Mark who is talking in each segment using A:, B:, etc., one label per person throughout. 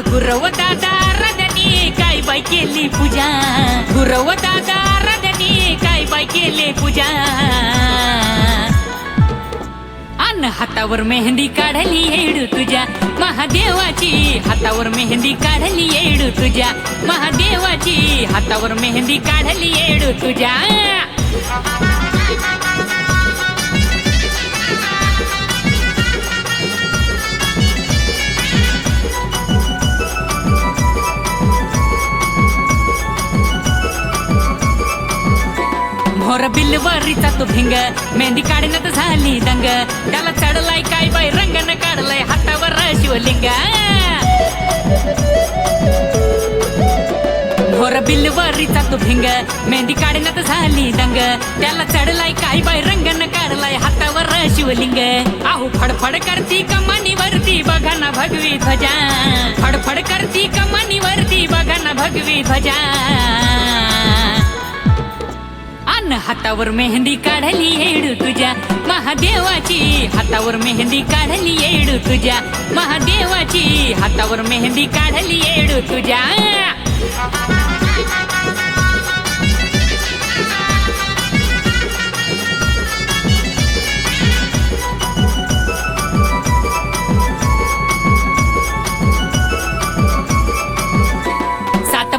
A: गुरव दादा रदनी काय बाई केली पूजा, गुरव दादा रदनी काय बाई केली पूजा. अन हातावर मेहंदी काढली येडू तुझ्या महादेवाची, हातावर मेहंदी काढली येडू तुझ्या महादेवाची, हातावर मेहंदी काढली येडू तुझ्या. मोर बिलवरीचा तो भिंग, मेहंदी काढण्यात झाली दंग, त्याला चढलाय काय बाई रंगन काढलाय हातावर शिवलिंग. मोर बिलवरीचा तो भिंग, मेहंदी काढण्यात झाली दंग, त्याला चढलाय काय बाई रंगन काढलाय हातावर शिवलिंग. आहो फडफड करती कमानीवरती बघा ना भगवी ध्वजा, फडफड करती कमानीवरती बघा ना भगवी ध्वजा. हातावर मेहंदी काढली येडू तुझ्या महादेवाची, हातावर मेहंदी काढली येडू तुझ्या महादेवाची, हातावर मेहंदी काढली येडू तुझ्या.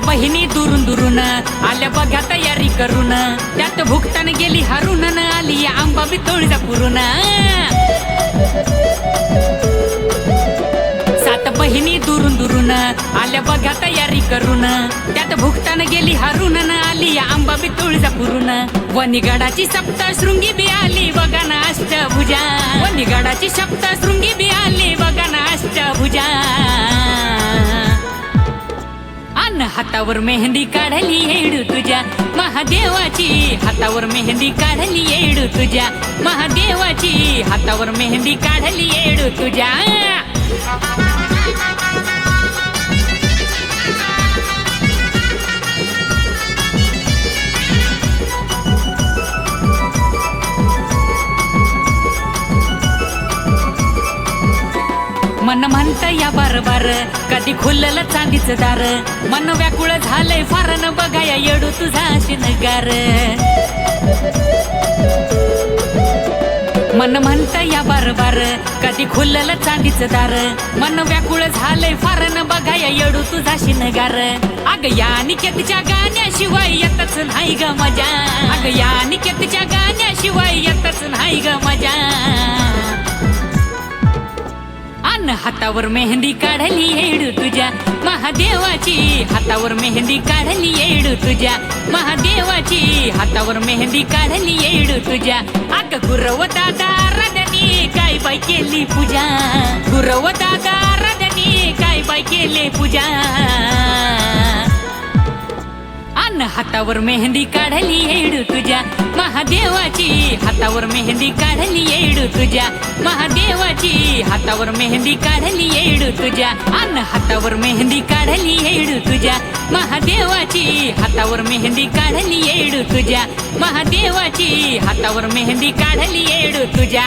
A: बहिणी दुरून दुरून आल्या बघा तयारी करून, त्यात भुकतान गेली हरून आली आंबा बी तुळजा पुरून. सात बहिणी दुरून दुरून आल्या बघा तयारी करून, त्यात भुकतान गेली हरून आली आंबा बी तुळजा पुरून. वनिगडाची सप्तशृंगी बी आली बघा ना अष्टभुजा, वनिगडाची सप्तशृंगी बी आली बघा ना अष्टभुजा. हातावर मेहंदी काढली येडू तुझ्या महादेवाची, हातावर मेहंदी काढली येडू तुझ्या महादेवाची, हातावर मेहंदी काढली येडू तुझ्या. मन म्हणत या बार बार कधी खुललं चांदीचं दार, मन व्याकुळ झालंय फारन बघाया येडू तुझा शिनगार. मन म्हणत या बार बार कधी खुललं चांदीचं दार, मन व्याकुळ झालंय फारन बघाया येडू तुझा शिनगार. अग या निकेतच्या गाण्याशिवाय येतच नाही ग मजा, अग या निकेतच्या गाण्याशिवाय येतच नाही ग मजा. हातावर मेहंदी काढली येडू तुझ्या महादेवाची, हातावर मेहंदी काढली येडू तुझ्या महादेवाची, हातावर मेहंदी काढली येडू तुझ्या. अग गुरव दादा रदनी काय बाई केली पूजा, गुरव दादा रदनी काय बाई केली पूजा. हातावर मेहंदी काढली येडू तुझ्या महादेवाची, हातावर मेहंदी काढली येडू तुझ्या महादेवाची, हातावर मेहंदी काढली येडू तुझ्या. हातावर मेहंदी काढली येडू तुझ्या महादेवाची, हातावर मेहंदी काढली येडू तुझ्या महादेवाची, हातावर मेहंदी काढली येडू तुझ्या.